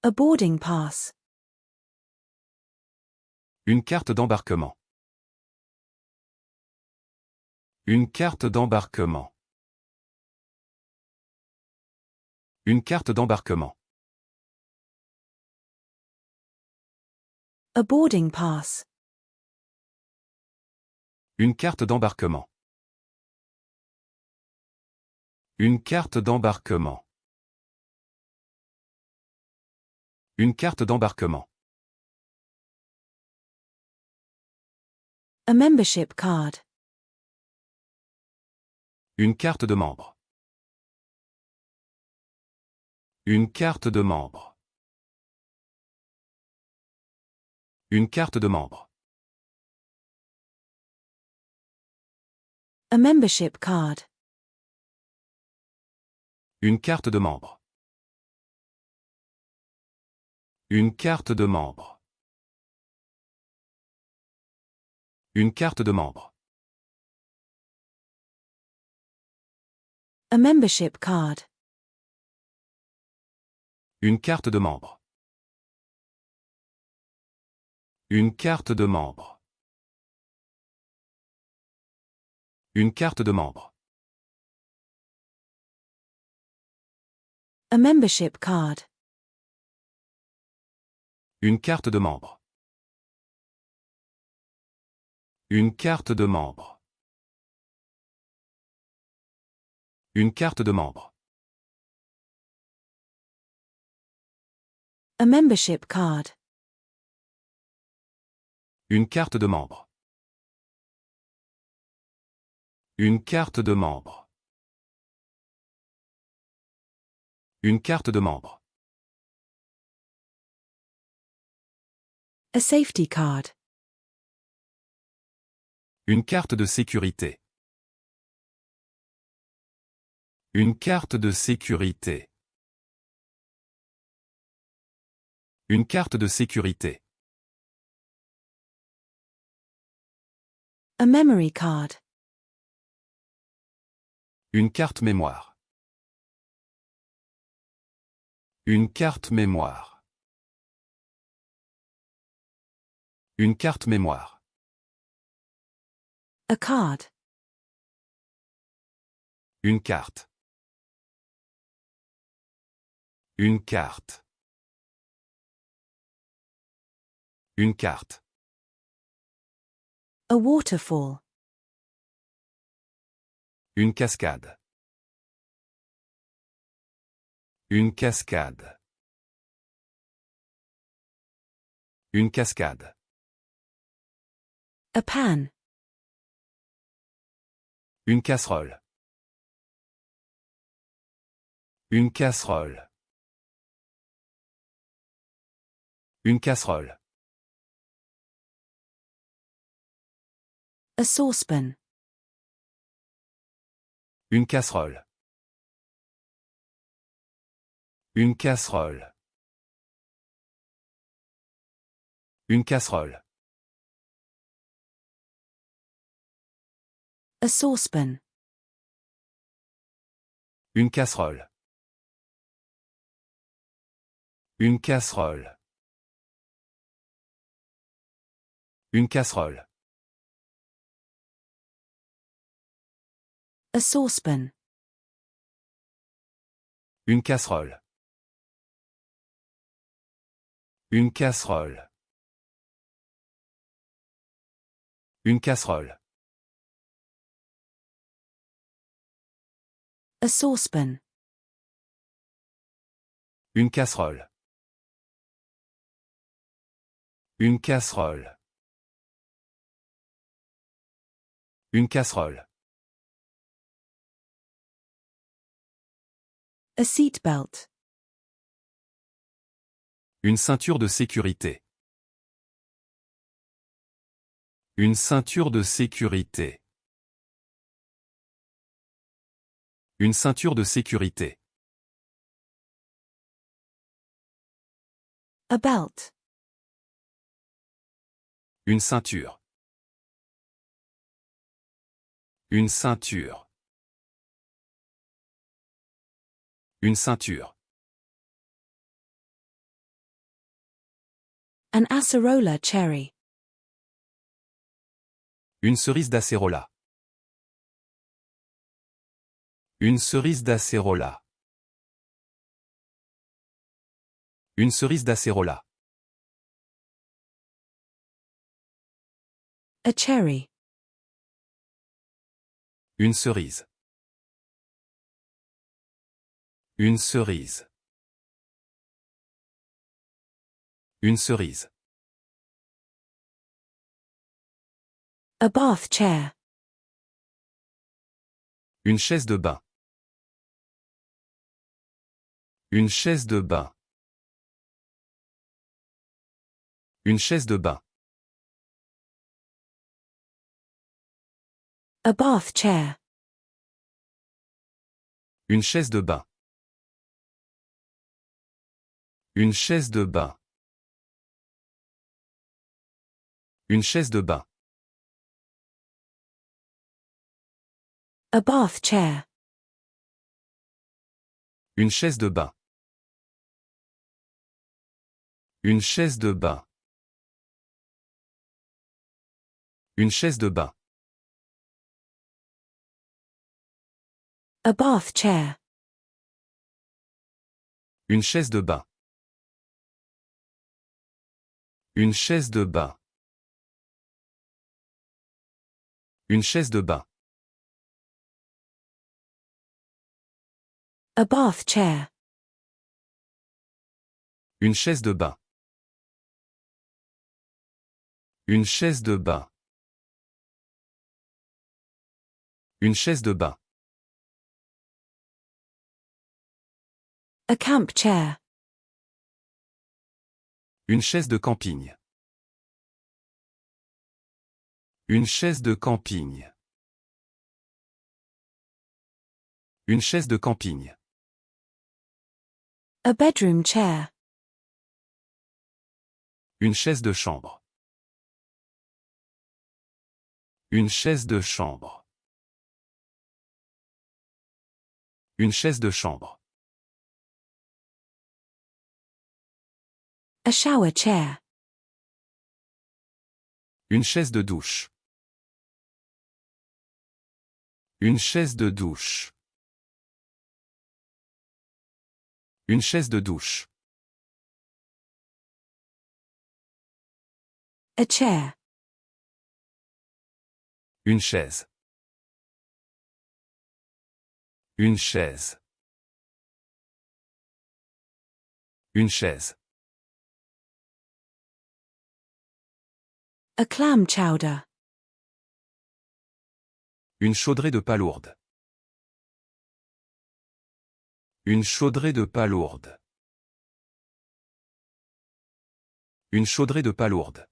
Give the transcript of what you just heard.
A boarding pass. Une carte d'embarquement. Une carte d'embarquement. Une carte d'embarquement. A boarding pass. Une carte d'embarquement. Une carte d'embarquement. Une carte d'embarquement. A membership card. Une carte de membre. Une carte de membre. Une carte de membre. A membership card. Une carte de membre. Une carte de membre. Une carte de membre. A membership card. Une carte de membre. Une carte de membre. Une carte de membre. A membership card. Une carte de membre. Une carte de membre. Une carte de membre. A membership card. Une carte de membre. Une carte de membre. Une carte de membre. A safety card. Une carte de sécurité. Une carte de sécurité. Une carte de sécurité. A memory card. Une carte mémoire. Une carte mémoire. Une carte mémoire. A card. Une carte. Une carte. Une carte. A waterfall. Une cascade. Une cascade. Une cascade. A pan. Une casserole. Une casserole. Une casserole. A saucepan. Une casserole. Une casserole. Une casserole. A saucepan. Une casserole. Une casserole. Une casserole. A saucepan. Une casserole. Une casserole. Une casserole. A saucepan. Une casserole. Une casserole. Une casserole. A seatbelt. Une ceinture de sécurité. Une ceinture de sécurité. Une ceinture de sécurité. A belt. Une ceinture. Une ceinture. Une ceinture. An acerola cherry. Une cerise d'acérola. Une cerise d'acérola. Une cerise d'acérola. A cherry. Une cerise. Une cerise. Une cerise. A bath chair. Une chaise de bain. Une chaise de bain. Une chaise de bain. A bath chair. Une chaise de bain. Une chaise de bain. Une chaise de bain. A bath chair. Une chaise de bain. Une chaise de bain. Une chaise de bain. A bath chair. Une chaise de bain. Une chaise de bain. Une chaise de bain. A bath chair. Une chaise de bain. Une chaise de bain. Une chaise de bain. A camp chair. Une chaise de camping. Une chaise de camping. Une chaise de camping. A bedroom chair. Une chaise de chambre. Une chaise de chambre. Une chaise de chambre. A shower chair. Une chaise de douche. Une chaise de douche. Une chaise de douche. A chair. Une chaise. Une chaise. Une chaise. A clam chowder. Une chaudrée de palourde. Une chaudrée de palourde. Une chaudrée de palourde.